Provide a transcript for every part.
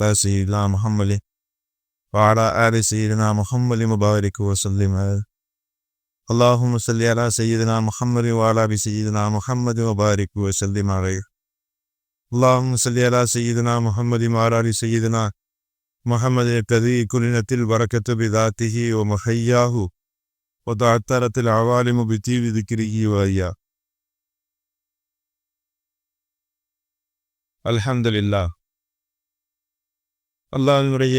سيدنا محمد وعلى آل سيدنا محمد وبارك وسلم. اللهم صل على سيدنا محمد وعلى آل سيدنا محمد وبارك وسلم عليه. اللهم صل على سيدنا محمد وعلى آل سيدنا محمد الذي كلنت البركة بذاته ومحياه وتعطرت العوالم بطيب ذكره وإياه. அல்ஹம்துலில்லாஹ். அல்லாஹ்வினுடைய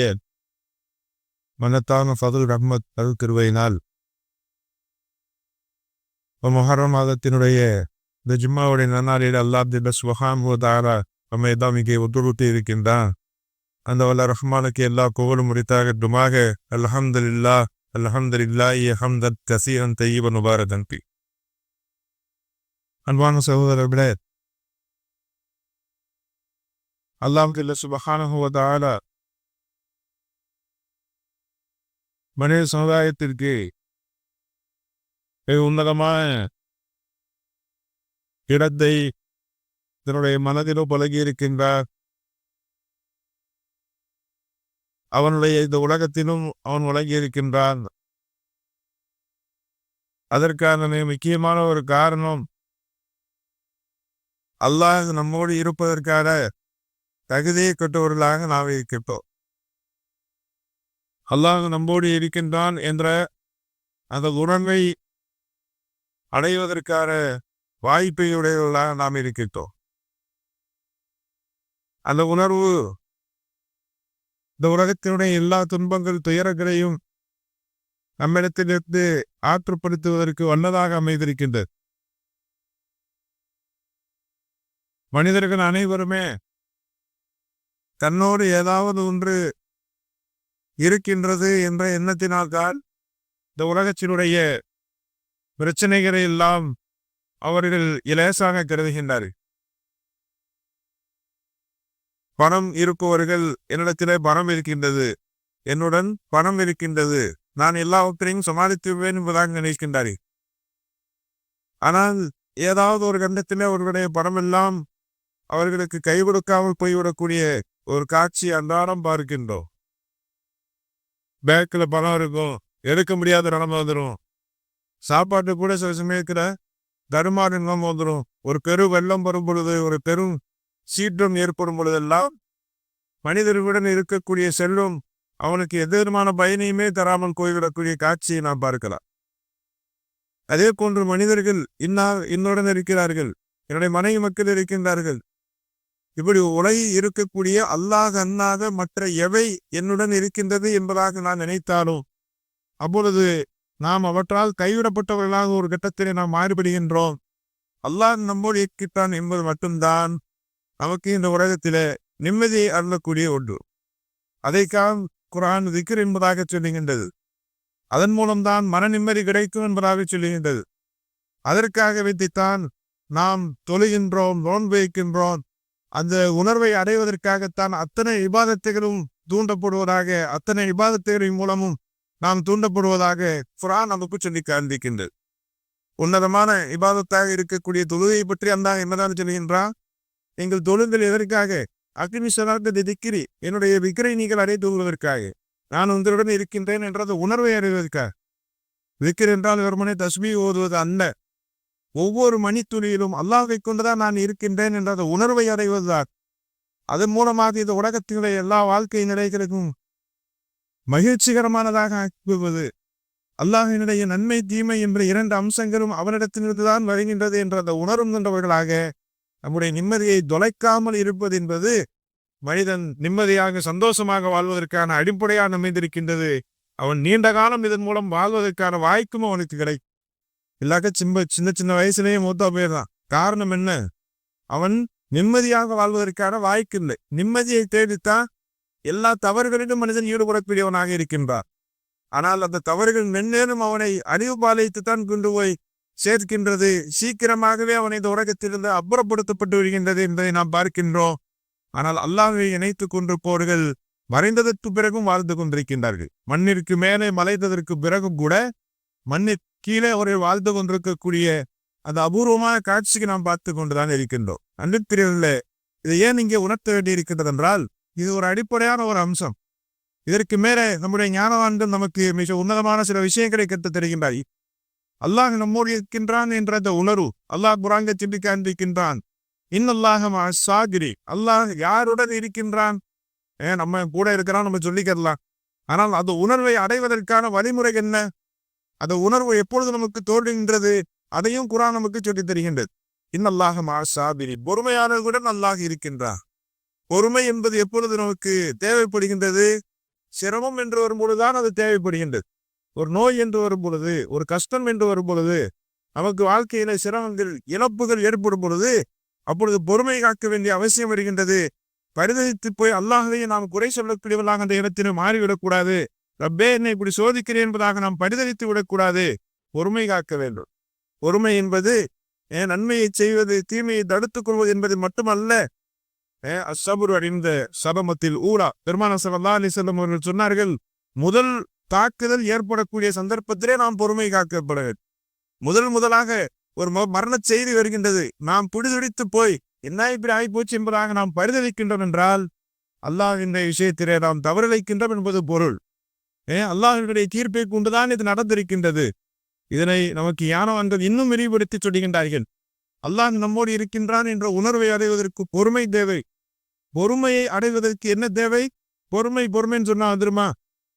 மனத்தான ஃபதுல் ரஹ்மத் அருட்கிருபையினால் முஹர்ரம் மாதத்தினுடைய இந்த ஜும்மாவுடைய நன்னாளில் அல்லாஹ் சுப்ஹானஹு வ தஆலா நம்மை தான் இங்கே ஒத்துழைத்து இருக்கின்றான். அந்த வல்ல ரஹ்மானுக்கு எல்லா புகழும் உரித்தாகட்டுமாக. அல்ஹம்துலில்லாஹ் அல்ஹம்துலில்லாஹி ஹம்தன் கஸீரன் தய்யிபன் முபாரகன் ஃபீ. அன்பான சகோதரர்களே, அல்லாஹ் சுப்ஹானஹு வ தஆலா மனித சமுதாயத்திற்கு உன்னதமான இடத்தை தன்னுடைய மனதிலும் பழகி இருக்கின்றார். அவனுடைய இந்த உலகத்திலும் அவன் வழங்கி இருக்கின்றான். அதற்கான முக்கியமான ஒரு காரணம், அல்லாஹ் நம்மோடு இருப்பதற்கான தகுதியை கொண்டவர்களாக நாம் இருக்கின்றோம். அல்லாஹ் நம்மோடு இருக்கின்றான் என்ற அந்த உணர்வை அடைவதற்கான வாய்ப்பை உடையவர்களாக நாம் இருக்கின்றோம். அந்த உணர்வு இந்த உலகத்தினுடைய எல்லா துன்பங்கள் துயரங்களையும் நம்மிடத்திலிருந்து ஆற்றுப்படுத்துவதற்கு வல்லதாக அமைந்திருக்கின்றது. மனிதர்கள் அனைவருமே தன்னோடு ஏதாவது ஒன்று இருக்கின்றது என்ற எண்ணத்தினால்தான் இந்த உலகத்தினுடைய பிரச்சனைகளை எல்லாம் அவர்கள் இலேசாக கருதுகின்றார்கள். பணம் இருப்பவர்கள், என்னிடத்திலே பணம் இருக்கின்றது, என்னுடன் பணம் இருக்கின்றது, நான் எல்லாவற்றையும் சமாளித்துவேன் என்பதாக நினைக்கின்றார்கள். ஆனால் ஏதாவது ஒரு கண்டத்திலே அவர்களுடைய பணம் எல்லாம் அவர்களுக்கு கைவிடுக்காமல் போய்விடக்கூடிய ஒரு காட்சி அன்றாடம் பார்க்கின்றோம். பேங்க்ல பணம் இருக்கும், எடுக்க முடியாத நிலைமை வந்துடும். சாப்பாட்டு கூட சில சமயத்துல தருமானம் வந்துடும். ஒரு பெரு வெள்ளம் வரும் பொழுது, ஒரு பெரும் சீற்றம் ஏற்படும் பொழுதெல்லாம் மனிதர்களுடன் இருக்கக்கூடிய செல்வம் அவனுக்கு எதிர்மான பயனையுமே தராமல் போய்விடக்கூடிய காட்சியை நாம் பார்க்கலாம். அதே போன்று மனிதர்கள் இன்னுடன் இருக்கிறார்கள், என்னுடைய மனைவி மக்கள் இருக்கின்றார்கள். இப்படி உலகில் இருக்கக்கூடிய அல்லாஹ் அல்லாத மற்ற எவை என்னுடன் இருக்கின்றது என்பதாக நான் நினைத்தாலும் அப்பொழுது நாம் அவற்றால் கைவிடப்பட்டவர்களாக ஒரு கட்டத்திலே நாம் மாறுபடுகின்றோம். அல்லாஹ் நம்மோடு இருக்கின்றான் என்பது மட்டும்தான் நமக்கு இந்த உலகத்திலே நிம்மதியை அருளக்கூடிய ஒன்று. அதைக்காக குர்ஆன் திக்ர் என்பதாக சொல்லுகின்றது. அதன் மூலம்தான் மன நிம்மதி கிடைக்கும் என்பதாக சொல்லுகின்றது. அதற்காக வைத்துத்தான் நாம் தொழுகின்றோம், நோன்பு வைக்கின்றோம். அந்த உணர்வை அடைவதற்காகத்தான் அத்தனை இபாதத்துகளும் தூண்டப்படுவதாக, அத்தனை இபாதத்துகளின் மூலமும் நாம் தூண்டப்படுவதாக குர்ஆன் நமக்கு சொல்லி காண்பிக்கின்றது. உன்னதமான இபாதத்தாக இருக்கக்கூடிய தொழுகையை பற்றி அல்லாஹ் என்னதான் சொல்கின்றான்? எங்கள் தொழுங்கள் எதற்காக? அக்னி ஸலாத்த திக்ரி, என்னுடைய விக்ரை நீங்கள் அடைந்து கொள்வதற்காக, நான் உங்களுடன் இருக்கின்றேன் என்ற உணர்வை அறிவதற்காக. விக்ர் என்றால் வெறுமனே தஸ்பீஹ் ஓதுவது அல்ல. ஒவ்வொரு மணித்துளியிலும் அல்லாஹ்வை கொண்டுதான் நான் இருக்கின்றேன் என்ற உணர்வை அடைவதுதான். அதன் மூலமாக இந்த உலகத்தினுடைய எல்லா வாழ்க்கை நிலைகளுக்கும் மகிழ்ச்சிகரமானதாக ஆக்குவது. அல்லாஹ்வினுடைய நன்மை தீமை என்ற இரண்டு அம்சங்களும் அவனிடத்திலிருந்துதான் வருகின்றது என்ற அந்த உணர்வு கொண்டவர்களாக நம்முடைய நிம்மதியை தொலைக்காமல் இருப்பது என்பது மனிதன் நிம்மதியாக சந்தோஷமாக வாழ்வதற்கான அடிப்படையாக அமைந்திருக்கின்றது. அவன் நீண்ட காலம் இதன் மூலம் வாழ்வதற்கான வாய்ப்பும் அவனுக்கு கிடைக்கும். இல்லாக்க சின்ன சின்ன வயசுலேயே மூத்தா போயிடுறான். காரணம் என்ன? அவன் நிம்மதியாக வாழ்வதற்கான வாய்ப்பு இல்லை. நிம்மதியை தேடித்தான் எல்லா தவறுகளிலும் மனிதன் ஈடுபடக்கூடியவனாக இருக்கின்றார். ஆனால் அந்த தவறுகள் மென்னேறும் அவனை அறிவு பாலைத்துத்தான் கொண்டு போய் சேர்க்கின்றது. சீக்கிரமாகவே அவனை இந்த உலகத்திலிருந்து அப்புறப்படுத்தப்பட்டு வருகின்றது என்பதை நாம் பார்க்கின்றோம். ஆனால் அல்லாஹ்வை இணைத்துக் கொண்டிருப்பவர்கள் மறைந்ததற்கு பிறகும் வாழ்ந்து கொண்டிருக்கின்றார்கள். மண்ணிற்கு மேலே மலைத்ததற்கு பிறகும் கூட மண்ணிற்கு கீழே அவர்கள் வாழ்ந்து கொண்டிருக்கக்கூடிய அந்த அபூர்வமான காட்சிக்கு நாம் பார்த்து கொண்டுதான் இருக்கின்றோம். அன்பிற்குரியவர்களே, இதை ஏன் இங்கே உணர்த்த வேண்டி இருக்கின்றது என்றால், இது ஒரு அடிப்படையான ஒரு அம்சம். இதற்கு மேலே நம்முடைய ஞானவான்கள் நமக்கு மிக உன்னதமான சில விஷயங்களை கற்றுத் தருகின்றார். அல்லாஹ் நம்மோடு இருக்கின்றான் என்ற அந்த உணர்வு அல்லாஹ் குர்ஆனிலே சொல்லி காண்பிக்கின்றான். இன்னல்லாஹ மஅஸ் ஸாபிரீன். அல்லாஹ் யாருடன் இருக்கின்றான்? நம்ம கூட இருக்கிறான் நம்ம சொல்லிக்கலாம். ஆனால் அந்த உணர்வை அடைவதற்கான வழிமுறை என்ன? அந்த உணர்வு எப்பொழுது நமக்கு தோன்றுகின்றது? அதையும் குர்ஆன் நமக்கு சொல்லித் தருகின்றது. இன்னல்லாஹ மஅஸ் ஸாபிரீன். பொறுமையாளர்களுடன் அல்லாஹ் இருக்கின்றான். பொறுமை என்பது எப்பொழுது நமக்கு தேவைப்படுகின்றது? சிரமம் என்று வரும்பொழுதுதான் அது தேவைப்படுகின்றது. ஒரு நோய் என்று வரும் பொழுது, ஒரு கஷ்டம் என்று வரும் பொழுது, நமக்கு வாழ்க்கையில சிரமங்கள் இழப்புகள் ஏற்படும் பொழுது அப்பொழுது பொறுமை காக்க வேண்டிய அவசியம் வருகின்றது. பரிதவித்து போய் அல்லாஹ்வை நாம் குறை சொல்லக்கூடியவர்களாக அந்த இடத்திலே மாறிவிடக்கூடாது. ரப்பே என்னை இப்படி சோதிக்கிறேன் என்பதாக நாம் பரிதவித்து விடக்கூடாது. பொறுமை காக்க வேண்டும். பொறுமை என்பது நன்மையை செய்வது தீமையை தடுத்துக் கொள்வது என்பது மட்டுமல்ல. அஸ்ஸபுரு அறிந்த சபமத்தில் ஊரா பெருமானார் ஸல்லல்லாஹு அலைஹி வஸல்லம் அவர்கள் சொன்னார்கள், முதல் தாக்குதல் ஏற்படக்கூடிய சந்தர்ப்பத்திலே நாம் பொறுமை காக்கப்பட வேண்டும். முதலாக ஒரு மரண செய்தி வருகின்றது, நாம் பிடிதுடித்து போய் என்ன இப்படி ஆகிப்போச்சு என்பதாக நாம் பரிதவிக்கின்றோம் என்றால் அல்லாஹ் இந்த விஷயத்திலே நாம் தவறிழைக்கின்றோம் என்பது பொருள். அல்லாஹ்வுடைய தீர்ப்பை கொண்டுதான் இது நடந்திருக்கின்றது. இதனை நமக்கு ஞானவான்கள் இன்னும் விரிவுபடுத்தி சொல்லுகின்றார்கள். அல்லாஹ் நம்மோடு இருக்கின்றான் என்ற உணர்வை அடைவதற்கு பொறுமை தேவை. பொறுமையை அடைவதற்கு என்ன தேவை? பொறுமைன்னு சொன்னா வந்துருமா?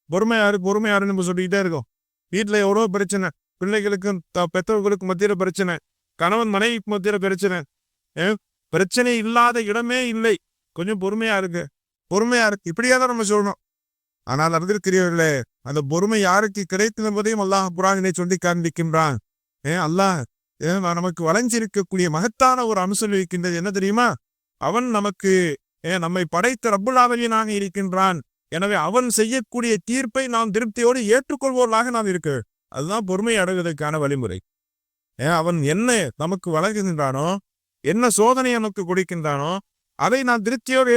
பொறுமையாரு நம்ம சொல்லிக்கிட்டே இருக்கோம். வீட்டுல எவ்வளோ பிரச்சனை, பிள்ளைகளுக்கும் பெற்றவர்களுக்கும் மத்தியில பிரச்சனை, கணவன் மனைவிக்கு மத்தியில பிரச்சனை. பிரச்சனை இல்லாத இடமே இல்லை. கொஞ்சம் பொறுமையா இருக்கு இப்படியாதான் நம்ம சொல்லணும். ஆனால் அறிந்திருக்கிறீர்களே, அந்த பொறுமை யாருக்கு கிடைக்கும் என்பதையும் அல்லாஹ் குர்ஆனிலே சொல்லி காண்பிக்கின்றான். அல்லாஹ் நமக்கு வளைஞ்சிருக்கக்கூடிய மகத்தான ஒரு அம்சம் இருக்கின்றது. என்ன தெரியுமா? அவன் நமக்கு நம்மை படைத்த ரப்புல் ஆலமீனாக இருக்கின்றான். எனவே அவன் செய்யக்கூடிய தீர்ப்பை நாம் திருப்தியோடு ஏற்றுக்கொள்வோர்களாக நாம் இருக்கு. அதுதான் பொறுமை அடைவதற்கான வழிமுறை. அவன் என்ன நமக்கு வழங்குகின்றானோ, என்ன சோதனை நமக்கு கொடுக்கின்றானோ அதை நான் திருப்தியோடு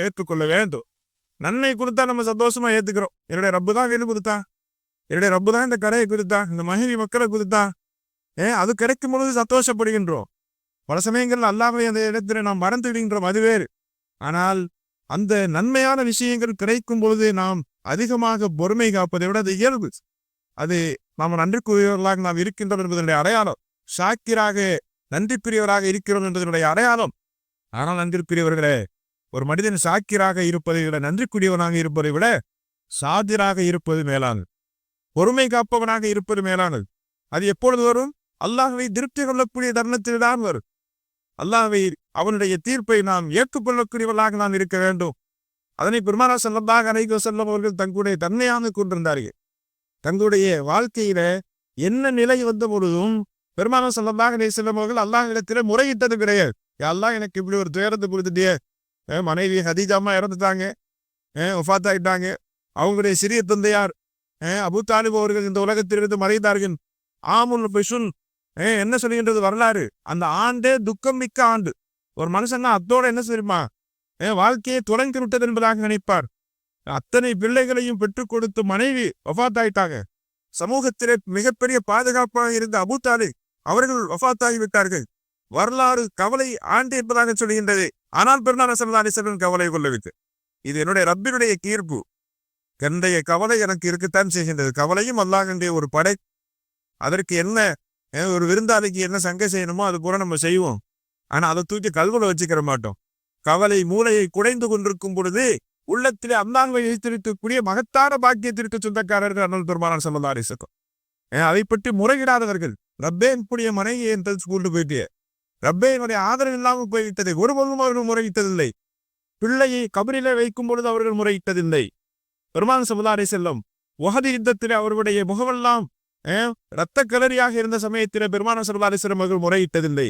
ஏற்றுக்கொள்ள வேண்டும். நன்மை கொடுத்தா நம்ம சந்தோஷமா ஏத்துக்கிறோம். என்னுடைய ரப்பு தான் வீடு கொடுத்தா, என்னுடைய ரப்பு தான் இந்த கடையை கொடுத்தா, இந்த மனைவி மக்களை கொடுத்தா, அது கிடைக்கும் பொழுது சந்தோஷப்படுகின்றோம். பல சமயங்கள் அல்லாஹ்வை அந்த இடத்துல நாம் மறந்து விடுகின்றோம், அது வேறு. ஆனால் அந்த நன்மையான விஷயங்கள் கிடைக்கும் பொழுது நாம் அதிகமாக பொறுமை காப்பதை விட அது இயல்பு. அது நாம் நன்றிக்குரியவர்களாக நாம் இருக்கின்றோம் என்பதனுடைய அடையாளம். ஷாக்கிராக நன்றிக்குரியவராக இருக்கிறோம் என்பதனுடைய அடையாளம். ஆனால் நன்றிக்குரியவர்களே, ஒரு மனிதன் சாக்கிராக இருப்பதை விட நன்றிக்குரியவனாக இருப்பதை விட சாதிராக இருப்பது மேலானது. பொறுமை காப்பவனாக இருப்பது மேலானது. அது எப்பொழுது வரும்? அல்லாஹ்வை திருப்தி கொள்ளக்கூடிய தருணத்தில் தான் வரும். அல்லாஹ்வை அவனுடைய தீர்ப்பை நாம் ஏற்றுக்கொள்ளக்கூடியவர்களாக நாம் இருக்க வேண்டும். அதனை பெருமானார் ஸல்லல்லாஹு அலைஹி வஸல்லம் அவர்கள் தங்களுடைய தன்மையாக கொண்டிருந்தார்கள். தங்களுடைய வாழ்க்கையில என்ன நிலை வந்த பொழுதும் பெருமானார் ஸல்லல்லாஹு அலைஹி வஸல்லம் அவர்கள் அல்லாஹ்விடத்திலே முறையிட்டது கிடையாது. அல்லாஹ் எனக்கு இப்படி ஒரு துயரத்தை கொடுத்துட்டியே, மனைவி ஹதீஜாமா இறந்துட்டாங்க, வஃபாத் ஆயிட்டாங்க, அவங்களுடைய சிறிய தந்தையார் அபூ தாலிப் அவர்கள் இந்த உலகத்திலிருந்து மறைந்தார்கள். ஆமுல் பிசுன் என்ன சொல்கின்றது வரலாறு? அந்த ஆண்டே துக்கம் மிக்க ஆண்டு. ஒரு மனுஷன்னா அத்தோட என்ன தெரியுமா, வாழ்க்கையை தொடங்கி விட்டது என்பதாக நினைப்பார். அத்தனை பிள்ளைகளையும் பெற்றுக் கொடுத்து மனைவி வஃபாத் ஆயிட்டாங்க. சமூகத்திலே மிகப்பெரிய பாதுகாப்பாக இருந்த அபூ தாலிப் அவர்கள் வஃபாத் ஆகிவிட்டார்கள். வரலாறு கவலை ஆண்டு என்பதாக சொல்கின்றது. ஆனால் பெருமானார் ஸல்லல்லாஹு அலைஹி வஸல்லம் கவலை கொள்ளவில்லை. இது என்னுடைய ரப்பினுடைய தீர்ப்பு. என்னுடைய கவலை எனக்கு இருக்கத்தான் செய்கின்றது. கவலையும் அல்லாஹ்வுடைய ஒரு படை. அதற்கு என்ன ஒரு விருந்தாளிக்கு என்ன சங்கை செய்யணுமோ அது கூட நம்ம செய்வோம். ஆனா அதை தூக்கி கல்வில வச்சுக்கிற மாட்டோம். கவலை மூளையை குடைந்து கொண்டிருக்கும் பொழுது உள்ளத்திலே அல்லாஹ்வை வைத்திருக்கக்கூடிய மகத்தான பாக்கியத்திற்கு சொந்தக்காரர்கள் அண்ணல் பெருமானார் ஸல்லல்லாஹு அலைஹி வஸல்லம். அதை பற்றி முறையிடாதவர்கள். ரப்பே என்னுடைய மனைவியை என் ஸ்கூலுக்கு போயிட்டு, ரப்பே என்னுடைய ஆதரவு இல்லாமல் போய்விட்டதை ஒருபோதும் அவர்கள் முறையிட்டதில்லை. பிள்ளையை கபரிலே வைக்கும் பொழுது அவர்கள் முறையிட்டதில்லை. பெருமானார் ஸல்லல்லாஹு அலைஹி வஸல்லம் உஹது யுத்தத்திலே அவர்களுடைய முகமெல்லாம் இரத்த கலரியாக இருந்த சமயத்திலே பெருமானார் ஸல்லல்லாஹு அலைஹி வஸல்லம் அவர்கள் முறையிட்டதில்லை.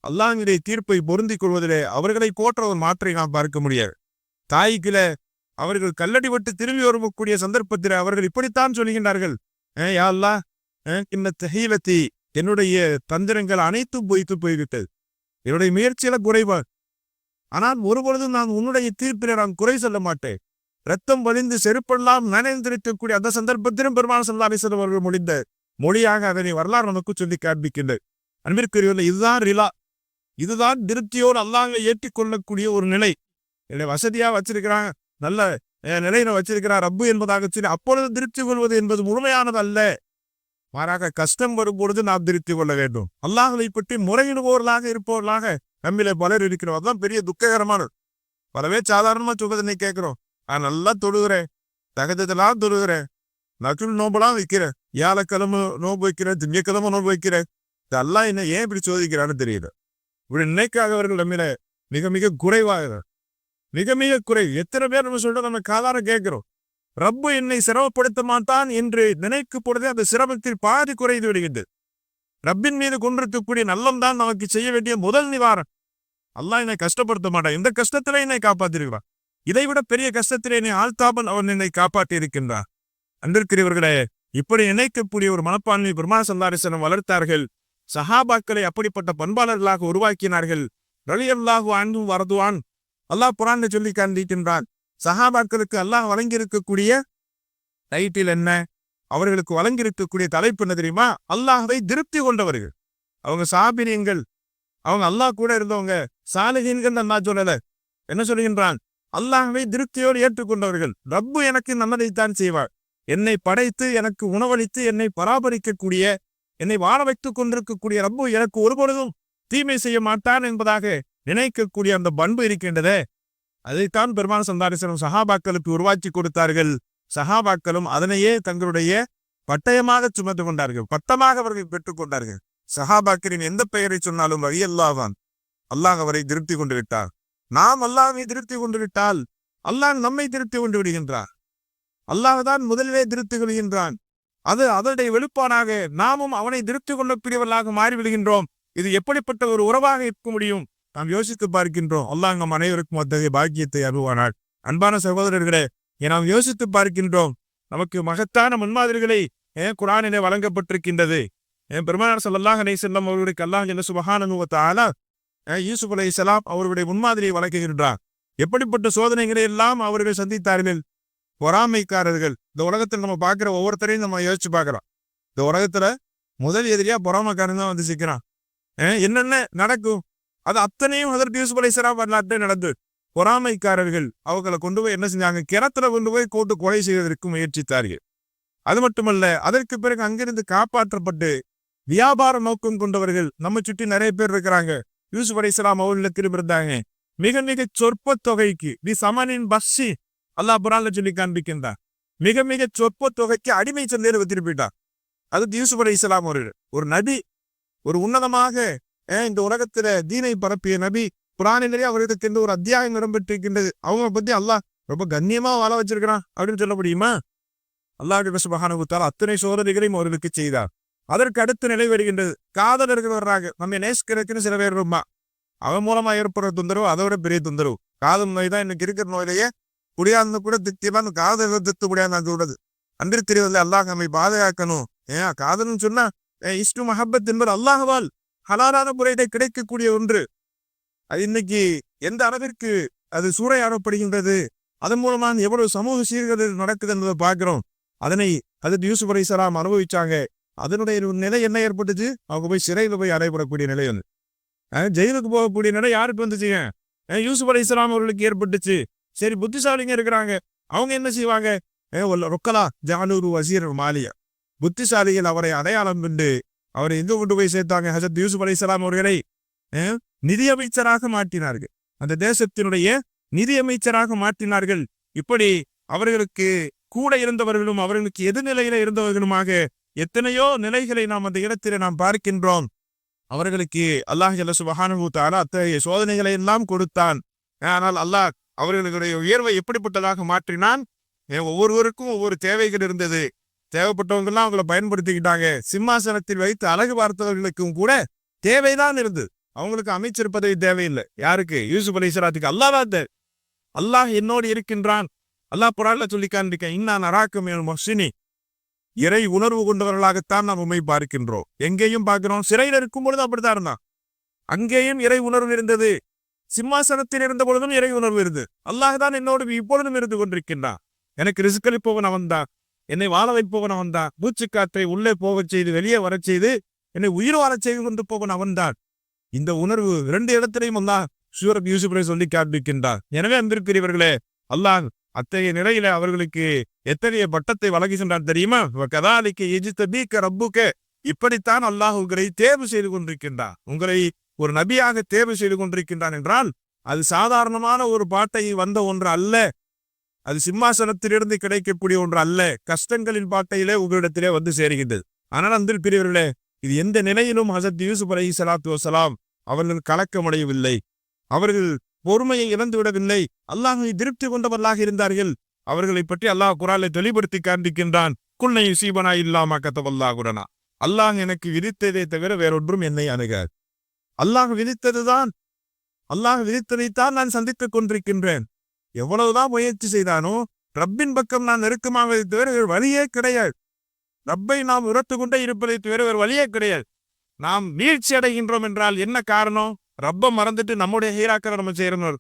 அல்லாஹ்வுடைய தீர்ப்பை பொருந்திக் கொள்வதிலே அவர்களை போன்ற ஒரு மாற்றை நாம் பார்க்க முடியாது. தாய்க்கில அவர்கள் கல்லடிபட்டு திரும்பி வரக்கூடிய சந்தர்ப்பத்தில் அவர்கள் இப்படித்தான் சொல்கின்றார்கள், யா அல்லாஹ், இன்ன தஹீலத்தி, என்னுடைய தந்திரங்கள் அனைத்தும் பொய்த்து போய்விட்டது, என்னுடைய முயற்சியில குறைவார். ஆனால் ஒருபொழுதும் நான் உன்னுடைய தீர்ப்பிலே நான் குறை சொல்ல மாட்டேன். ரத்தம் வலிந்து செருப்பெல்லாம் நனைந்திருக்கக்கூடிய அந்த சந்தர்ப்பத்திலும் பெருமானார் ஸல்லல்லாஹு அலைஹி வஸல்லம் அவர்கள் முடிந்த மொழியாக அதனை வரலாறு நமக்கு சொல்லி காண்பிக்கின்றது. அன்பிற்குரியவர்களே, இதுதான் ரிலா, இதுதான் திருப்தியோடு அல்லாஹ்வை ஏற்றுக்கொள்ளக்கூடிய ஒரு நிலை. என்னை வசதியா வச்சிருக்கிறான், நல்ல நிலையில வச்சிருக்கிறான் ரப்பு என்பதாக சொல்லி அப்பொழுது திருப்தி கொள்வது என்பது முழுமையானது அல்ல. மாறாக கஷ்டம் வரும்பொழுது நாம் திருப்தி கொள்ள வேண்டும். அல்லாஹ்வை பற்றி முறையிடுபவர்களாக இருப்பவர்களாக நம்மிலே பலர் இருக்கிறோம். அதுதான் பெரிய துக்ககரமானது. பலவே சாதாரணமா சொல்றதை கேட்கிறோம். நான் நல்லா தொழுகிறேன், தகஜத்தெல்லாம் தொழுகிறேன், நக்குள் நோம்பெல்லாம் வைக்கிறேன், வியாழக்கிழமை நோம்பு வைக்கிறேன், திங்கக்கிழமை நோம்பு வைக்கிறேன். இதெல்லாம் என்ன ஏன் இப்படி சோதிக்கிறான்னு தெரியல. இப்படி நினைக்காதவர்கள் நம்மில மிக மிக குறைவாக, மிக மிக குறை. எத்தனை பேர் நம்ம சொல்றோம், நம்ம காதார கேட்கிறோம். ரப்பு என்னை சிரமப்படுத்த மாட்டான் என்று நினைக்கும் பொழுதே அந்த சிரமத்தில் பாதி குறைந்து விடுகின்றது. ரப்பின் மீது கொண்டிருக்கக்கூடிய நல்லம் தான் நமக்கு செய்ய வேண்டிய முதல் நிவாரணம். அல்லாஹ் என்னை கஷ்டப்படுத்த மாட்டான், இந்த கஷ்டத்திலே என்னை காப்பாற்றிருக்கிறான். இதைவிட பெரிய கஷ்டத்திலே என்னை ஆழ்த்தாமல் அவன் என்னை காப்பாற்றி இருக்கின்றான். அன்பிற்குரியவர்களே, இப்படி நினைக்கக்கூடிய ஒரு மனப்பான்மை பெருமானார் ஸல்லல்லாஹு அலைஹி வஸல்லம் வளர்த்தார்கள். சஹாபாக்களை அப்படிப்பட்ட பண்பாளர்களாக உருவாக்கினார்கள். ரலியல்லாஹு அன்ஹு வரதுவான். அல்லாஹ் குர்ஆன்ல சொல்லி காண்பிக்கின்றான். சஹாபாக்களுக்கு அல்லாஹ் வழங்கியிருக்கக்கூடிய டைட்டில் என்ன, அவர்களுக்கு வழங்கியிருக்கக்கூடிய தலைப்பு என்ன தெரியுமா? அல்லாஹ்வை திருப்தி கொண்டவர்கள். அவங்க சாபிரியங்கள், அவங்க அல்லாஹ் கூட இருந்தவங்க, சாலிஹீன்கள். அல்லாஹ் சொல்லல, என்ன சொல்கின்றான்? அல்லாஹ்வை திருப்தியோடு ஏற்றுக்கொண்டவர்கள். ரப்பு எனக்கு நல்லதைத்தான் செய்வார். என்னை படைத்து எனக்கு உணவளித்து என்னை பராமரிக்கக்கூடிய, என்னை வாழ வைத்துக் கொண்டிருக்கக்கூடிய ரப்பு எனக்கு ஒருபொழுதும் தீமை செய்ய மாட்டான் என்பதாக நினைக்கக்கூடிய அந்த பண்பு இருக்கின்றதே, அதைத்தான் பெருமானார் ஸல்லல்லாஹு அலைஹி வஸல்லம் சஹாபாக்களுக்கு உருவாக்கி கொடுத்தார்கள். சஹாபாக்களும் அதனையே தங்களுடைய பட்டயமாக சுமந்து கொண்டார்கள், பட்டமாக அவர்கள் பெற்றுக் கொண்டார்கள். சஹாபாக்களின் எந்த பெயரை சொன்னாலும் ரலியல்லாஹு, அல்லாஹ் அவரை திருப்தி கொண்டு விட்டார். நாம் அல்லாஹ்வை திருப்தி கொண்டு விட்டால் அல்லாஹ் நம்மை திருப்தி கொண்டு விடுகின்றார். அல்லாஹ் தான் முதலிலே திருப்தி கொள்கின்றான். அது அதனுடைய வெளிப்பாடாக நாமும் அவனை திருப்தி கொள்ளக்கூடியவர்களாக மாறிவிடுகின்றோம். இது எப்படிப்பட்ட ஒரு உறவாக இருக்க முடியும்? நாம் யோசித்து பார்க்கின்றோம். அல்லாஹ் நம் அனைவருக்கும் அத்தகைய பாக்கியத்தை அருள்வானார். அன்பான சகோதரர்களே, நாம் யோசித்து பார்க்கின்றோம். நமக்கு மகத்தான முன்மாதிரிகளை குர்ஆனிலே வழங்கப்பட்டிருக்கின்றது. பெருமானார் ஸல்லல்லாஹு அலைஹி வஸல்லம் அவர்களுக்கு அல்லாஹ் ஜல்ல சுப்ஹானஹு வ தஆலா யூசுப் அலைஹிஸ்ஸலாம் அவருடைய முன்மாதிரியை வழங்குகின்றார். எப்படிப்பட்ட சோதனைகளை எல்லாம் அவர்கள் சந்தித்தார்கள். பொறாமைக்காரர்கள். இந்த உலகத்தில் நம்ம பார்க்கிற ஒவ்வொருத்தரையும் நம்ம யோசிச்சு பார்க்கிறோம். இந்த உலகத்துல முதல் எதிரியா பொறாமைக்காரன் தான் வந்து சிக்கிறான். என்னென்ன நடக்கும் அது அத்தனையும் அதற்கு யூசுப் அலைஹிஸ்ஸலாம் வரலாற்றை நடந்து பொறாமைக்காரர்கள் அவங்களை கொண்டு போய் என்ன செஞ்சாங்க? கிணத்துல கொண்டு போய் போட்டு கொலை செய்வதற்கு முயற்சித்தார்கள். அது மட்டுமல்ல, அதற்கு பிறகு அங்கிருந்து காப்பாற்றப்பட்டு வியாபார நோக்கம் கொண்டவர்கள் நம்ம சுற்றி நிறைய பேர் இருக்கிறாங்க. யூசுப் அலைஹிஸ்ஸலாம் அவர்களை திரும்பி இருந்தாங்க. மிக மிக சொற்ப தொகைக்கு தி சமனின் பஸ்ஸி அல்லாஹ் குர்ஆன்ல சொல்லி காண்பிக்கின்றார். மிக மிக சொற்ப தொகைக்கு அடிமை சந்தையில திருப்பிட்டார். அது யூசுப் அலைஹிஸ்ஸலாம் ஒரு நபி, ஒரு உன்னதமாக இந்த உலகத்துல தீனை பரப்பிய நபி. குர்ஆனிலே அவர்களுக்கு என்ற ஒரு அத்தியாயம் இடம்பெற்றிருக்கின்றது. அவங்க பத்தி அல்லாஹ் ரொம்ப கண்ணியமா வாழ வச்சிருக்கிறான் அப்படின்னு சொல்ல முடியுமா? அல்லாஹ் சுப்ஹானஹு வ தஆலா அத்தனை சோதனைகளையும் அவர்களுக்கு செய்தார். அதற்கு அடுத்து நிலை வருகின்றது. காதலர்கள் வர்றாங்க. நம்ம நேசிக்கிறதுக்குன்னு சில பேர் இருப்பா. அவன் மூலமா ஏற்படுற தொந்தரவு அதோட பெரிய தொந்தரவு. காதல் நோய் தான் இன்னைக்கு இருக்கிற நோயிலேயே குடியாந்து கூட தித்தியமா காதல் தித்து முடியாது நான் சொல்றது. அன்று தெரிவதில்லை. அல்லாஹ் நம்மை பாதுகாக்கணும். காதல்னு சொன்னா இஷ்டு மஹப்பத் என்பது அல்லாஹ்வால் ஹலாலான முறையிலே கிடைக்கக்கூடிய ஒன்று. அது இன்னைக்கு எந்த அளவிற்கு அது சூறையாடப்படுகின்றது, அதன் மூலமா எவ்வளவு சமூக சீர்கேடு நடக்குது என்பதை பார்க்கிறோம். அதனை அது யூசுப் அலைஹிஸ்ஸலாம் அனுபவிச்சாங்க. அதனுடைய நிலை என்ன ஏற்பட்டுச்சு? அவங்க போய் சிறையில் போய் அடைபடக்கூடிய நிலை வந்து ஜெயிலுக்கு போகக்கூடிய நிலை யாருக்கு வந்துச்சுங்க? யூசுப் அலைஹிஸ்ஸலாம் அவர்களுக்கு ஏற்பட்டுச்சு. சரி, புத்திசாலிங்க இருக்கிறாங்க, அவங்க என்ன செய்வாங்க? ரொக்கலா ஜானூரு வசீர் மாலியா, புத்திசாலிகள் அவரை அடையாளம் கொண்டு அவரை எங்க கொண்டு போய் சேர்த்தாங்க? ஹஜரத் யூசுப் அலைஹிஸ்ஸலாம் அவர்களை நிதியமைச்சராக மாற்றினார்கள். அந்த தேசத்தினுடைய நிதியமைச்சராக மாற்றினார்கள். இப்படி அவர்களுக்கு கூட இருந்தவர்களும் அவர்களுக்கு எதிர்நிலையில இருந்தவர்களுமாக எத்தனையோ நிலைகளை நாம் அந்த இடத்திலே நாம் பார்க்கின்றோம். அவர்களுக்கு அல்லாஹ் ஜல்ல சுப்ஹானஹு வ தஆலா அத்தகைய சோதனைகளை எல்லாம் கொடுத்தான். ஆனால் அல்லாஹ் அவர்களுடைய உயர்வை எப்படிப்பட்டதாக மாற்றினான்? ஒவ்வொருவருக்கும் ஒவ்வொரு தேவைகள் இருந்தது. தேவைப்பட்டவங்க எல்லாம் அவங்களை பயன்படுத்திக்கிட்டாங்க. சிம்மாசனத்தில் வைத்து அழகு பார்த்தவர்களுக்கும் கூட தேவைதான் இருந்தது. அவங்களுக்கு அமைச்சர் பதவி தேவையில்லை. யாருக்கு? யூசுப் அலைஹிஸ்ஸலாத்துக்கு. அல்லாஹ் என்னோடு இருக்கின்றான். அல்லாஹ் குர்ஆன்ல சொல்லி காண்பிக்க, இன்னா நராக மினல் முஹ்ஸினீன், இறை உணர்வு கொண்டவர்களாகத்தான் நாம் உண்மை பார்க்கின்றோம். எங்கேயும் பார்க்கிறோம். சிறையில் இருக்கும் பொழுது அப்படித்தான் இருந்தான். அங்கேயும் இறை உணர்வு இருந்தது. சிம்மாசனத்தில் இருந்த பொழுதும் இறை உணர்வு இருந்தது. அல்லாஹ் தான் என்னோடு இப்பொழுதும் இருந்து கொண்டிருக்கின்றான். எனக்கு ரிஸ்க் அளிப்பவன் அவன் தான், என்னை வாழ வைப்பவன் அவன் தான், மூச்சு காற்றை உள்ளே போகச் செய்து வெளியே வரச் செய்து என்னை உயிர் வாழச் செய்து கொண்டு போவன் அவன் தான். இந்த உணர்வு இரண்டு இடத்திலையும் அல்லாஹ் சூரத் யூசுஃபை சொல்லி காண்பிக்கின்றார். எனவே அன்பிற்குரியவர்களே, அல்லாஹ் அத்தகைய நிலையில அவர்களுக்கு எத்தகைய பட்டத்தை வழங்குகின்றான் தெரியுமா? கதாலிக்கு எஜித்தபீக்க ரப்புக்க, இப்படித்தான் அல்லாஹ் உங்களை தேர்வு செய்து கொண்டிருக்கின்றான். உங்களை ஒரு நபியாக தேர்வு செய்து கொண்டிருக்கின்றான் என்றால் அது சாதாரணமான ஒரு பாட்டை வந்த ஒன்று அல்ல. அது சிம்மாசனத்திலிருந்து கிடைக்கக்கூடிய ஒன்று அல்ல. கஷ்டங்களின் பாட்டையிலே உங்களிடத்திலே வந்து சேருகின்றது. ஆனால் அன்பில் பிரியவர்களே, இது எந்த நிலையிலும் ஹசரத் யூசுப் அலைஹிஸ்ஸலாத்து வஸ்ஸலாம் அவர்கள் கலக்கமடையவில்லை. அவர்கள் பொறுமையை இழந்து விடவில்லை. அல்லாஹை திருப்தி கொண்டவர்களாக இருந்தார்கள். அவர்களை பற்றி அல்லாஹ் குர்ஆனிலே தெளிவுபடுத்தி காண்பிக்கின்றான். குல்லை யுஸீபனா இல்லாமா கதபல்லாஹு. அல்லாஹ் எனக்கு விதித்ததை தவிர வேறொன்றும் என்னை அணுகாது. அல்லாஹ் விதித்ததுதான், அல்லாஹ் விதித்ததைத்தான் நான் சந்தித்துக் கொண்டிருக்கின்றேன். எவ்வளவுதான் முயற்சி செய்தானோ ரப்பின் பக்கம் நான் நெருக்கமாக தவிர வேறு வழியே கிடையாது. ரப்பை நாம் உரத்து கொண்டே இருப்பதை தவிர வேறு வழியே கிடையாது. நாம் வீழ்ச்சி அடைகின்றோம் என்றால் என்ன காரணம்? ரப்பை மறந்துட்டு நம்முடைய ஹீராக்களை நம்ம செய்யறோம்.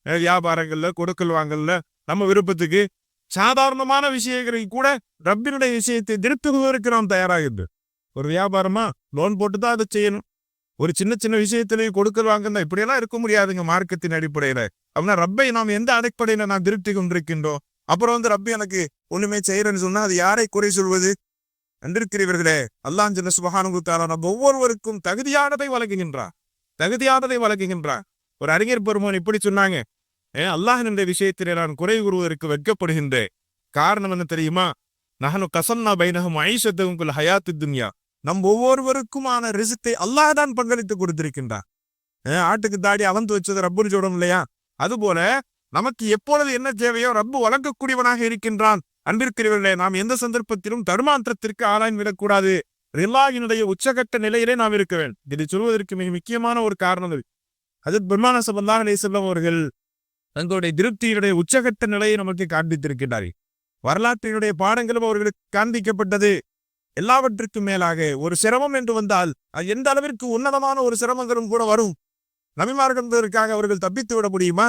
வியாபாரங்கள்ல, கொடுக்கல் வாங்கல்ல, நம்ம விருப்பத்துக்கு சாதாரணமான விஷயங்களை கூட ரப்பினுடைய விஷயத்தை திருப்திக்கு நாம் தயாராகுது. ஒரு வியாபாரமா லோன் போட்டு தான் அதை செய்யணும். ஒரு சின்ன சின்ன விஷயத்திலேயே கொடுக்கல் வாங்க இப்படியெல்லாம் இருக்க முடியாதுங்க மார்க்கத்தின் அடிப்படையில. அப்படின்னா ரப்பை நாம் எந்த அடிப்படையில நாம் திருப்தி கொண்டிருக்கின்றோம்? அப்புறம் ரப்பை எனக்கு ஒண்ணுமே செய்யறேன்னு சொன்னா அது யாரை குறை சொல்வது? அன்றிருக்கிறவர்களே, அல்லாஹ் ஜல்ல சுப்ஹானஹு வ தஆலா நம்ம ஒவ்வொருவருக்கும் தகுதியானதை வழங்குகின்றார். தகுதியானதை வழங்குகின்றார். ஒரு அறிஞர் பெருமான் இப்படி சொன்னாங்க, அல்லாஹ்வினுடைய விஷயத்திலே நான் குறை கூறுவதற்கு வெட்கப்படுகின்றேன். காரணம் என்ன தெரியுமா? நஹனு கஸம்னா பைனஹும் ஐஷத்தஹும் ஃபில் ஹயாத்தித் துன்யா. நம் ஒவ்வொருவருக்குமான ரிஸ்கை அல்லாஹ் தான் பங்களித்து கொடுத்திருக்கின்றான். ஆட்டுக்கு தாடி அவந்து வச்சது ரப்புன்னு சொல்றோம் இல்லையா? அதுபோல நமக்கு எப்பொழுது என்ன தேவையோ ரப்பு வழங்கக்கூடியவனாக இருக்கின்றான். அன்பிற்கிறவர்களே, நாம் எந்த சந்தர்ப்பத்திலும் தர்மாந்திரத்திற்கு ஆளாய் விடக்கூடாது. ரில்லாஹினுடைய உச்சகட்ட நிலையிலே நாம் இருக்க வேண்டும். இதை சொல்வதற்கு மிக முக்கியமான ஒரு காரணம் இருக்கு. ஹஜ்ரத் பெருமானார் ஸல்லல்லாஹு அலைஹி வஸல்லம் அவர்கள் தங்களுடைய திருப்தியினுடைய உச்சகட்ட நிலையை நமக்கு காண்பித்திருக்கிறார்கள். வரலாற்றினுடைய பாடங்களும் அவர்களுக்கு காண்பிக்கப்பட்டது. எல்லாவற்றுக்கும் மேலாக ஒரு சிரமம் என்று வந்தால் அது எந்த அளவிற்கு உன்னதமான ஒரு சிரமங்களும் கூட வரும். நபிமார்களுக்காக அவர்கள் தப்பித்து விட முடியுமா?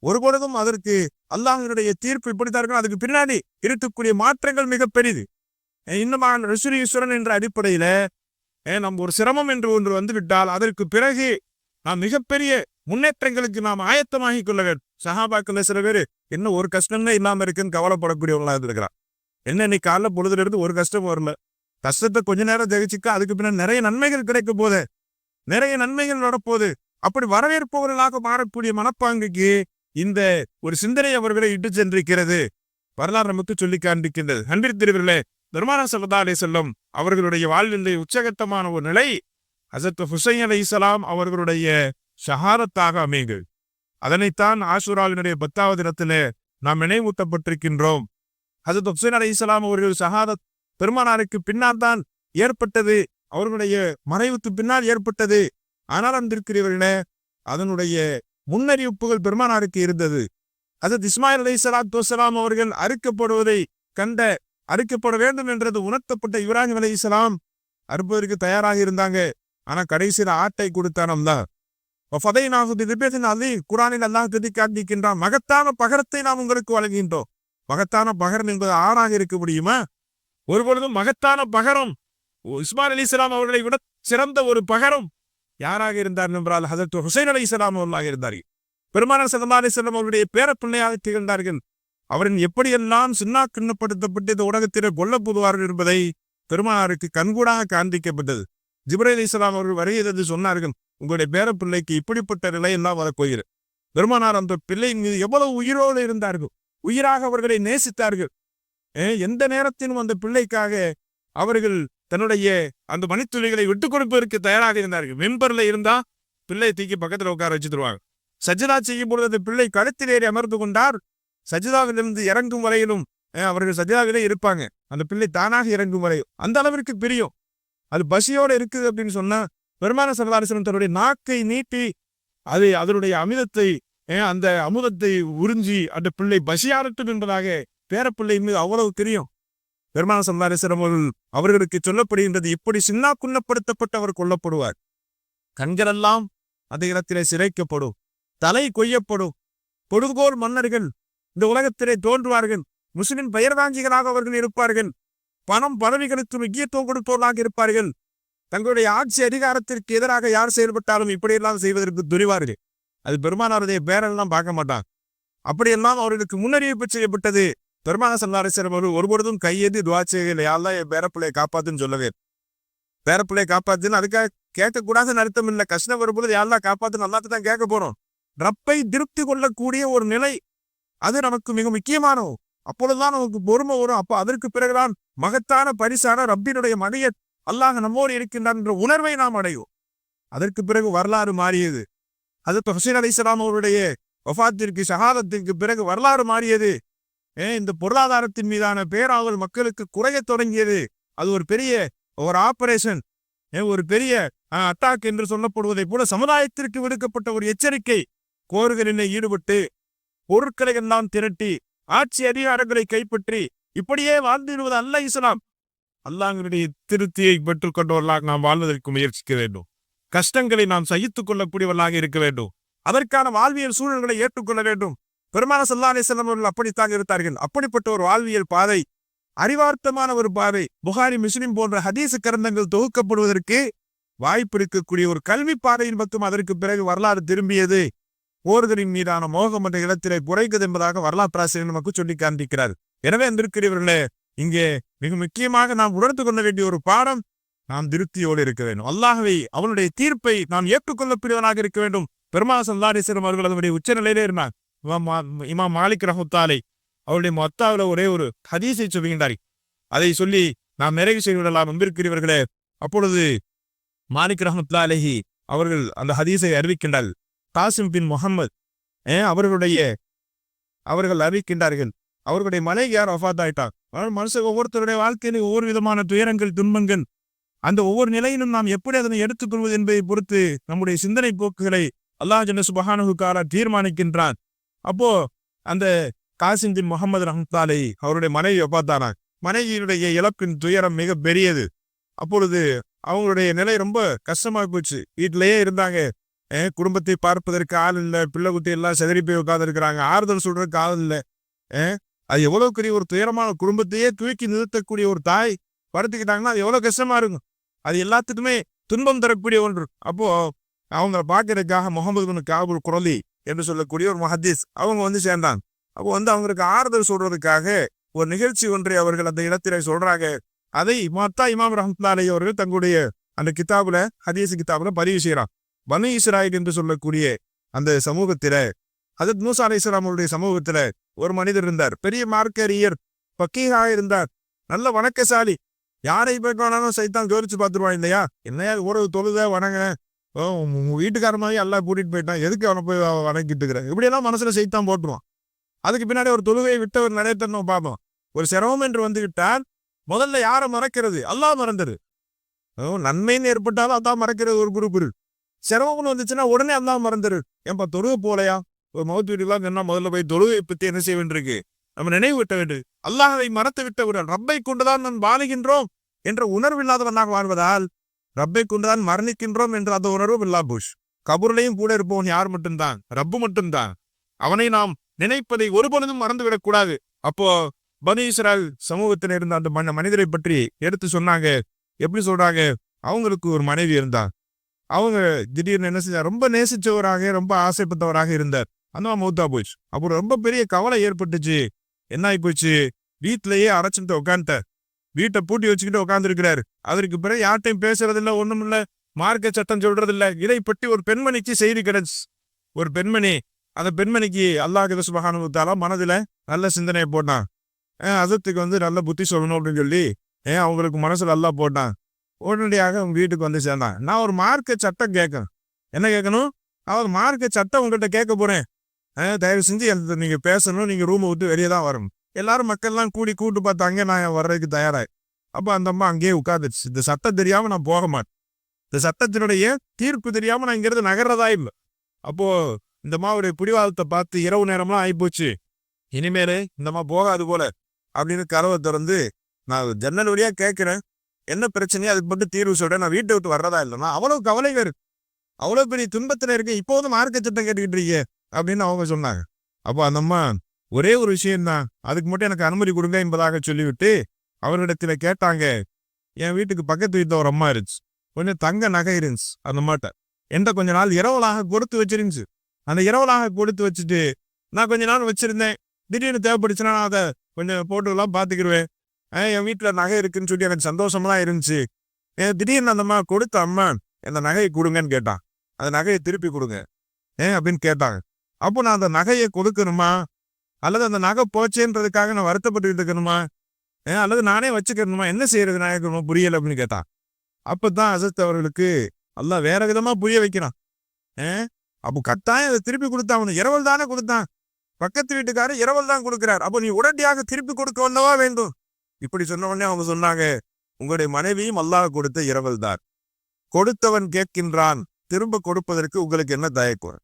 ஒருபொழுதும் அதற்கு அல்லாஹ்வினுடைய தீர்ப்பு இப்படித்தான். அதுக்கு பின்னாடி இருக்கக்கூடிய மாற்றங்கள் மிக பெரிது. இன்னும் ரிசுரீஸ்வரன் என்ற அடிப்படையில நம்ம ஒரு சிரமம் என்று ஒன்று வந்து விட்டால் அதற்கு பிறகு நாம் மிகப்பெரிய முன்னேற்றங்களுக்கு நாம் ஆயத்தமாகிக் கொள்ள வேண்டும். சஹாபாக்கள் சில பேர் என்ன ஒரு கஷ்டமே இல்லாம இருக்குன்னு கவலைப்படக்கூடியவங்களா இருந்திருக்கிறார். என்ன இன்னைக்கு காலைல பொழுதுல இருந்து ஒரு கஷ்டம் வரல, கஷ்டத்தை கொஞ்ச நேரம் ஜெயிச்சுக்க, அதுக்கு பின்னாடி நிறைய நன்மைகள் கிடைக்க போது, நிறைய நன்மைகள் நடப்போது. அப்படி வரவேற்பவர்களாக மாறக்கூடிய மனப்பாங்குக்கு இந்த ஒரு சிந்தனை அவர்களை இட்டு சென்றிருக்கிறது. வரலாறு நமக்கு சொல்லி காண்பிக்கின்றது. அன்பிற்குரியவர்களே, பெருமானார் ஸல்லல்லாஹு அலைஹி வஸல்லம் அவர்களுடைய வாழ்விலே உச்சகட்டமான ஒரு நிலை ஹஜ்ரத் ஹுசைன் அலைஹிஸ்ஸலாம் அவர்களுடைய ஷஹாதத்தாக அமைகிறது. அதனைத்தான் ஆஷூராவினுடைய 10வது தினத்திலே நாம் நினைவூட்டப்பட்டிருக்கின்றோம். ஹஜ்ரத் ஹுசைன் அலைஹிஸ்ஸலாம் அவர்கள் ஷஹாதத் பெருமானாருக்கு பின்னால் தான் ஏற்பட்டது. அவர்களுடைய மறைவுக்கு பின்னால் ஏற்பட்டது. ஆனால் அன்பிற்குரியவர்களே, அதனுடைய முன்னறிவிப்புகள் பெருமானாருக்கு இருந்தது. ஹஜ்ரத் இஸ்மாயில் அலைஹிஸ்ஸலாத்து வஸ்ஸலாம் அவர்கள் அறுக்கப்படுவதை கண்ட, அறுக்கப்பட வேண்டும் என்றது உணர்த்தப்பட்ட இப்ராஹிம் அலைஹிஸ்ஸலாம் அறுப்பதற்கு தயாராக இருந்தாங்க. ஆனா கடைசியில ஆட்டை கொடுத்தான் அல்லாஹ். குர்ஆனில் அல்லாஹ் காண்பிக்கின்றான், மகத்தான பகரத்தை நாம் உங்களுக்கு வழங்குகின்றோம். மகத்தான பகரம் என்பது ஆறாக இருக்க முடியுமா? ஒருபொழுதும் மகத்தான பகரம் இஸ்மாயில் அலைஹிஸ்ஸலாம் அவர்களை விட சிறந்த ஒரு பகரம் யாராக இருந்தார் என்றால் ஹஜ்ரத் ஹுசைன் அலைஹிஸ்ஸலாம் அவர்களாக இருந்தார்கள். பெருமானார் ஸல்லல்லாஹு அலைஹி வஸல்லம் அவருடைய பேரப்பிள்ளையாக திகழ்ந்தார்கள். அவரின் எப்படியெல்லாம் சின்னாக்கிண்ணப்படுத்தப்பட்டு இந்த உலகத்திலே கொல்லப்படுவார்கள் என்பதை பெருமானாருக்கு கண்கூடாக காண்பிக்கப்பட்டது. ஜிப்ரீல் அலைஹிஸ்ஸலாம் அவர்கள் வருகிறது சொன்னார்கள், உங்களுடைய பேரப்பிள்ளைக்கு இப்படிப்பட்ட நிலையெல்லாம் வரப்போகிறது. பெருமானார் அந்த பிள்ளையின் மீது எவ்வளவு உயிரோடு இருந்தார்கள், உயிராக அவர்களை நேசித்தார்கள். எந்த நேரத்திலும் அந்த பிள்ளைக்காக அவர்கள் தன்னுடைய அந்த மணித்துளிகளை விட்டுக் கொடுப்பதற்கு தயாராக இருந்தார்கள். மெம்பர்ல இருந்தா பிள்ளையை தூக்கி பக்கத்துல உட்கார வச்சு தருவாங்க. சஜ்ஜதா செய்யும் பொழுது அந்த பிள்ளை கழுத்தில் ஏறி அமர்ந்து கொண்டார். சஜ்ஜதாவிலிருந்து இறங்கும் வரையிலும் அவர்கள் சஜ்ஜதாவிலே இருப்பாங்க. அந்த பிள்ளை தானாக இறங்கும் வரையும் அந்த அளவிற்கு பிரியும். அது பசியோடு இருக்குது அப்படின்னு சொன்னா பெருமானார் ஸல்லல்லாஹு அலைஹி வஸல்லம் தன்னுடைய நாக்கை நீட்டி அது அதனுடைய அமிர்தத்தை அந்த அமுதத்தை உறிஞ்சி அந்த பிள்ளை பசியாரட்டும் என்பதாக பேரப்பிள்ளை மீது அவ்வளவு தெரியும். பெருமானார் ஸல்லல்லாஹு அலைஹி வஸல்லம் அவர்களுக்கு சொல்லப்படுகின்றது, இப்படி சின்னாக்குண்ணப்படுத்தப்பட்டு அவர் கொல்லப்படுவார். கண்களெல்லாம் அந்த இடத்திலே சிரைக்கப்படும், தலை கொய்யப்படும். பொழுதுகோல் மன்னர்கள் இந்த உலகத்திலே தோன்றுவார்கள். முஸ்லிம் பெயர்தாஞ்சிகளாக அவர்கள் இருப்பார்கள். பணம் பதவிகளுக்கு முக்கியத்துவம் கொடுப்பவர்களாக இருப்பார்கள். தங்களுடைய ஆட்சி அதிகாரத்திற்கு எதிராக யார் செயல்பட்டாலும் இப்படியெல்லாம் செய்வதற்கு துணிவார்கள். அது பெருமானாருடைய பேரெல்லாம் பார்க்க மாட்டான். அப்படியெல்லாம் அவர்களுக்கு முன்னறிவிப்பு செய்யப்பட்டது. பெருமான சல்லாரிசரம் அவர்கள் ஒருபொழுதும் கையேந்தி துவா செய்யலை, யாரெல்லாம் என் பேரப்பிள்ளையை காப்பாத்துன்னு சொல்லவே. பேரப்பிள்ளையை காப்பாத்துன்னு அதுக்காக கேட்கக்கூடாதுன்னு அர்த்தம் இல்லை. கஷ்டம் வரும்போது யாரெல்லாம் காப்பாத்துன்னு அல்லாத்து தான் கேட்க போறோம். ரப்பை திருப்தி கொள்ளக்கூடிய ஒரு நிலை அது நமக்கு மிக முக்கியமானோம். அப்பொழுதுதான் நமக்கு பொறுமை வரும். அப்போ அதற்கு பிறகுதான் மகத்தான பரிசான ரப்பினுடைய மடிய அல்லாஹ் நம்மோடு இருக்கின்றான் என்ற உணர்வை நாம் அடையும். அதற்கு பிறகு வரலாறு மாறியது. அது ஹுசைன் அலைஹிஸ்ஸலாம் அவருடைய வஃபாத்திற்கு ஷஹாதத்திற்கு பிறகு வரலாறு மாறியது. இந்த பொருளாதாரத்தின் மீதான பேராவல் மக்களுக்கு குறைய தொடங்கியது. அது ஒரு பெரிய ஒரு ஆபரேஷன், ஒரு பெரிய அட்டாக் என்று சொல்லப்படுவதை போல சமுதாயத்திற்கு விடுக்கப்பட்ட ஒரு எச்சரிக்கை. போர்களில் ஈடுபட்டு பொருட்களை எல்லாம் திரட்டி ஆட்சி அதிகாரங்களை கைப்பற்றி இப்படியே வாழ்ந்துவிடுவது அல்ல இஸ்லாம். அல்லாஹ்வுடைய திருப்தியை பெற்றுக் கொண்டவர்களாக நாம் வாழ்வதற்கு முயற்சிக்க வேண்டும். கஷ்டங்களை நாம் சகித்துக் கொள்ளக்கூடியவர்களாக இருக்க வேண்டும். அதற்கான வாழ்வியல் சூழல்களை ஏற்றுக்கொள்ள வேண்டும். பெருமான ஸல்லல்லாஹு அலைஹி வஸல்லம் அவர்கள் அப்படித்தான் இருந்தார்கள். அப்படிப்பட்ட ஒரு வாழ்வியல் பாதை, அறிவார்த்தமான ஒரு பாதை, புகாரி முஸ்லிம் போன்ற ஹதீஸ் கிரந்தங்கள் தொகுக்கப்படுவதற்கு வாய்ப்பு இருக்கக்கூடிய ஒரு கல்வி பாதையின் பக்கம் அதற்கு பிறகு வரலாறு திரும்பியது. போர்களின் மீதான மோகம் என்ற இடத்திலே குறைக்குது என்பதாக வரலாற்றாசிரியர் நமக்கு சொல்லி காண்பிக்கிறார். எனவே அன்பிற்குரியவர்களே, இங்கே மிக முக்கியமாக நாம் உணர்ந்து கொள்ள வேண்டிய ஒரு பாடம், நாம் திருப்தியோடு இருக்க வேண்டும். அல்லாஹ்வை அவனுடைய தீர்ப்பை நாம் ஏற்றுக்கொள்ளக்கூடியவனாக இருக்க வேண்டும். பெருமாள் ஸல்லல்லாஹு அலைஹி வஸல்லம் அவர்கள் அதனுடைய உச்ச நிலையிலே இருந்தார். இமாம் மாலிக் ரஹ்மத்துல்லாஹி அவருடைய மொத்தாவில் ஒரே ஒரு ஹதீஸை சொல்கின்றார். அதை சொல்லி நாம் நிறைவு செய்துவிடலாம். அன்பிற்குரியவர்களே, அப்பொழுது மாலிக் ரஹ்மத்துல்லாஹி அலைஹி அவர்கள் அந்த ஹதீஸை அறிவிக்கின்றார். காசிம் பின் முஹம்மது அவர்கள் அறிவிக்கின்றார்கள், அவர்களுடைய மனைவி யார் வஃபாத் ஆயிட்டார். மனுஷன் ஒவ்வொருத்தருடைய வாழ்க்கையிலும் ஒவ்வொரு விதமான துயரங்கள், துன்பங்கள், அந்த ஒவ்வொரு நிலையிலும் நாம் எப்படி அதனை எடுத்துக்கொள்வது என்பதை பொறுத்து நம்முடைய சிந்தனை போக்குகளை அல்லாஹ் ஜல்ல சுப்ஹானஹு தஆலா தீர்மானிக்கின்றான். அப்போ அந்த காசிம் பின் முஹம்மது ரஹ்மத்துல்லாஹி அலைஹி அவருடைய மனைவி வஃபாத்தானார். மனைவியுடைய இழப்பின் துயரம் மிக பெரியது. அப்பொழுது அவங்களுடைய நிலை ரொம்ப கஷ்டமா போச்சு. வீட்டிலேயே இருந்தாங்க, குடும்பத்தை பார்ப்பதற்கு ஆள் இல்லை, பிள்ளை குட்டி எல்லாம் செதறி போய் உட்கார்ந்து இருக்கிறாங்க, ஆறுதல் சொல்றதுக்கு ஆள் இல்லை. அது எவ்வளவு பெரிய ஒரு துயரமான குடும்பத்தையே தூக்கி நிறுத்தக்கூடிய ஒரு தாய் படுத்துக்கிட்டாங்கன்னா அது எவ்வளவு கஷ்டமா இருக்கும். அது எல்லாத்துக்குமே துன்பம் தரக்கூடிய ஒன்று. அப்போ அவங்க பார்க்கறதுக்காக முகமது பின் காபுல் குரலி என்று சொல்லக்கூடிய ஒரு முஹத்திஸ் அவங்க சேர்ந்தாங்க. அப்போ அவங்களுக்கு ஆறுதல் சொல்றதுக்காக ஒரு நிகழ்ச்சி ஒன்றை அவர்கள் அந்த இடத்திலே சொல்றாங்க. அதை இமாம் ரஹ்மத்துல்லாஹி அலைஹி அவர்கள் தங்களுடைய அந்த கிதாபுல, ஹதீஸ் கிதாபுல பதிவு செய்யறான். பனு இஸ்ராயில் என்று சொல்லக்கூடிய அந்த சமூகத்தில, ஹஜ்ரத் மூசா அலைஹிஸ்ஸலாம் அவருடைய சமூகத்தில ஒரு மனிதர் இருந்தார். பெரிய மார்க்கறிஞர், ஃபக்கீஹாக இருந்தார், நல்ல வணக்கசாலி. யாரை போனாலும் சைத்தான் ஜோதிச்சு பார்த்துருவான் இல்லையா, என்னையா ஒரு தொழுத வணங்க, உங்க வீட்டுக்காரமாவே எல்லாம் கூட்டிட்டு போயிட்டான், எதுக்கு அவனை போய் வணங்கிட்டு இருக்கிற, இப்படியெல்லாம் மனசுல சைத்தான் போட்டுருவான். அதுக்கு பின்னாடி ஒரு தொழுகையை விட்ட ஒரு நிலையத்தை பார்ப்போம். ஒரு சிரமம் என்று வந்துவிட்டால் முதல்ல யாரை மறக்கிறது? அல்லாஹ் மறந்துரு. நன்மைன்னு ஏற்பட்டாலும் அதான் மறக்கிறது ஒரு குரூப் இருக்கு. சிரமம்னு வந்துச்சுன்னா உடனே அல்லாஹ் மறந்துரு. ஏன்பா தொழுகை போலையா, ஒரு மௌத் வீடுலாம் என்ன முதல்ல போய் தொழுகை பத்தி என்ன செய்ய வேண்டியிருக்கு, நம்ம நினைவு விட்ட வேண்டும். அல்லாஹை மறத்து விட்டவுடன் ரப்பை கொண்டுதான் நான் வாழுகின்றோம் என்ற உணர்வு இல்லாதவனாக வாழ்வதால் ரப்பை கொண்டுதான் மரணிக்கின்றோம் என்ற அந்த உணர்வும் இல்லா போஷ். கபூர்லையும் கூட இருப்பவன் யார் மட்டும்தான்? ரப்பு மட்டும்தான். அவனை நாம் நினைப்பதை ஒருபொழுதும் மறந்துவிடக் கூடாது. அப்போ பனு இஸ்ராயல் சமூகத்தில் இருந்த அந்த மனிதரை பற்றி எடுத்து சொன்னாங்க. எப்படி சொல்றாங்க? அவங்களுக்கு ஒரு மனைவி இருந்தா, அவங்க திடீர்னு என்ன செஞ்சா, ரொம்ப நேசிச்சவராக, ரொம்ப ஆசைப்பட்டவராக இருந்தார். அந்த மௌத்தா போச்சு. அப்புறம் ரொம்ப பெரிய கவலை ஏற்பட்டுச்சு. என்ன ஆகி போச்சு? வீட்டிலேயே அரைச்சிட்டு உட்காந்துட்டார். வீட்டை பூட்டி வச்சுக்கிட்டு உட்காந்துருக்கிறாரு. அதற்கு பிறகு யார்ட்டையும் பேசுறதில்ல, ஒண்ணும் இல்ல, மார்க்க சட்டம் சொல்றதில்ல. இதை பற்றி ஒரு பெண்மணிக்கு செய்தி கிடைச்சு. ஒரு பெண்மணி, அந்த பெண்மணிக்கு அல்லாஹ் சுப்ஹானஹு வ தஆலா மனதில நல்ல சிந்தனையை போட்டான். அதற்கு நல்ல புத்தி சொல்லணும் அப்படின்னு சொல்லி அவங்களுக்கு மனசுல அல்லாஹ் போட்டான். உடனடியாக அவங்க வீட்டுக்கு சேர்ந்தான். நான் ஒரு மார்க்க சட்டம் கேட்கணும். என்ன கேட்கணும்? அவர் மார்க்க சட்டம் உங்கள்கிட்ட கேட்க போறேன், தயவு செஞ்சு நீங்க பேசணும், நீங்க ரூமை விட்டு வெளியே தான் வரணும். எல்லாரும் மக்கள்லாம் கூட்டு பார்த்தாங்க, நான் வர்றதுக்கு தயாராய். அப்ப அந்த அம்மா அங்கேயே உட்காந்துச்சு. இந்த சட்டம் தெரியாம நான் போக மாட்டேன், இந்த சட்டத்தினுடைய தீர்ப்பு தெரியாம நான் இங்கிறது நகர்றதா இல்லை. அப்போ இந்த அம்மாவுடைய பிடிவாதத்தை பார்த்து இரவு நேரம்லாம் ஆயிப்போச்சு, இனிமேலே இந்த அம்மா போகாது போல அப்படின்னு கதவை திறந்து, நான் ஜன்னல் வழியா கேட்கிறேன், என்ன பிரச்சனையோ அதுக்கு மட்டும் தீர்வு சொல்றேன், நான் வீட்டை விட்டு வர்றதா இல்லைன்னா அவ்வளவு கவலை வேறு, அவ்வளவு பெரிய துன்பத்துல இருக்கு, இப்போதும் மார்க்க சட்டம் கேட்டுக்கிட்டு இருக்கீங்க அப்படின்னு அவங்க சொன்னாங்க. அப்போ அந்த அம்மா ஒரே ஒரு விஷயம்தான், அதுக்கு மட்டும் எனக்கு அனுமதி கொடுங்க என்பதாக சொல்லிவிட்டு அவரிடத்துல கேட்டாங்க. என் வீட்டுக்கு பக்கத்து வீட்டில் ஒரு அம்மா இருந்துச்சு, கொஞ்சம் தங்க நகை இருந்துச்சு. அந்த அம்மாட்ட எந்த கொஞ்ச நாள் இரவலாக கொடுத்து வச்சிருந்துச்சு. அந்த இரவலாக கொடுத்து வச்சுட்டு நான் கொஞ்ச நாள் வச்சிருந்தேன், திடீர்னு தேவைப்படுச்சுன்னா நான் அதை கொஞ்சம் போட்டுலாம் பார்த்துக்கிடுவேன். என் வீட்டில் நகை இருக்குன்னு சொல்லி எனக்கு சந்தோஷமா இருந்துச்சு. திடீர்னு அந்த அம்மா கொடுத்த அம்மா அந்த நகையை கொடுங்கன்னு கேட்டான். அந்த நகையை திருப்பி கொடுங்க அப்படின்னு கேட்டாங்க. அப்போ நான் அந்த நகையை கொடுக்கணுமா, அல்லது அந்த நகை போச்சேன்றதுக்காக நான் வருத்தப்பட்டு இருக்கணுமா, அல்லது நானே வச்சுக்கணுமா, என்ன செய்யறது நாயகமா புரியல அப்படின்னு கேட்டான். அப்பதான் அசத் அவர்களுக்கு அல்லாஹ் வேற விதமா புரிய வைக்கிறான். அப்போ கட்டாயம் அதை திருப்பி கொடுத்தான். அவனு இரவல் தானே கொடுத்தான், பக்கத்து வீட்டுக்காரர் இரவல் தான் கொடுக்கிறார், அப்போ நீ உடனடியாக திருப்பி கொடுக்க வந்தவா வேண்டும். இப்படி சொன்ன உடனே அவங்க சொன்னாங்க, உங்களுடைய மனைவியும் அல்லாஹ் கொடுத்த இரவல் தான். கொடுத்தவன் கேட்கின்றான், திரும்ப கொடுப்பதற்கு உங்களுக்கு என்ன தயக்கம்?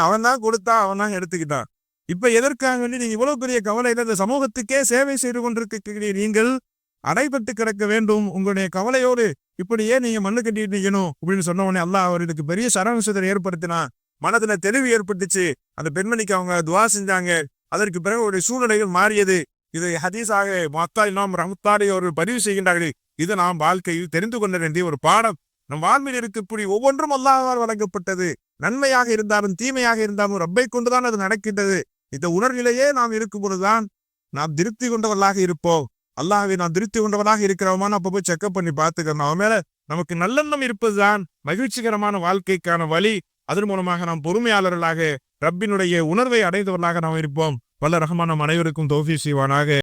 அவன் தான் கொடுத்தான், அவன் தான் எடுத்துக்கிட்டான். இப்ப எதற்காக வேண்டி நீங்க இவ்வளவு பெரிய கவலையில இந்த சமூகத்துக்கே சேவை செய்து கொண்டிருக்க நீங்கள் அடைபட்டு கிடக்க வேண்டும்? உங்களுடைய கவலையோடு இப்படியே நீங்க மண்ணு கட்டிட்டு நிக்கணும் அப்படின்னு சொன்ன உடனே அல்லாஹ் அவர்களுக்கு பெரிய சரவசத்தை ஏற்படுத்தினான். மனதுல தெளிவு ஏற்பட்டுச்சு. அந்த பெண்மணிக்கு அவங்க துவா செஞ்சாங்க. அதற்கு பிறகு ஒரு சூழ்நிலைகள் மாறியது. இதை ஹதீஸாக மத்தா இமாம் ரஹ்மத்துல்லாஹி அவர்கள் பதிவு செய்கின்றார்கள். இது நாம் வாழ்க்கையில் தெரிந்து கொள்ள வேண்டிய ஒரு பாடம். நம் வாழ்வில் இருக்கக்கூடிய ஒவ்வொன்றும் அல்லாஹ்வால் வழங்கப்பட்டது. நன்மையாக இருந்தாலும் தீமையாக இருந்தாலும் ரப்பை கொண்டுதான் அது நடக்கின்றது. இந்த உணர்நிலையே நாம் இருக்கும் பொழுதுதான் நாம் திருப்தி கொண்டவர்களாக இருப்போம். அல்லாஹ்வை நாம் திருப்தி கொண்டவர்களாக இருக்கிறோமான்னு அப்ப போய் செக்அப் பண்ணி பார்த்துக்கணும். அவன் மேல நமக்கு நல்லெண்ணம் இருப்பதுதான் மகிழ்ச்சிகரமான வாழ்க்கைக்கான வழி. அதன் மூலமாக நாம் பொறுமையாளர்களாக ரப்பினுடைய உணர்வை அடைந்தவர்களாக நாம் இருப்போம். வல்ல ரஹ்மான் நம் அனைவருக்கும் தௌஃபீக் செய்வானாக.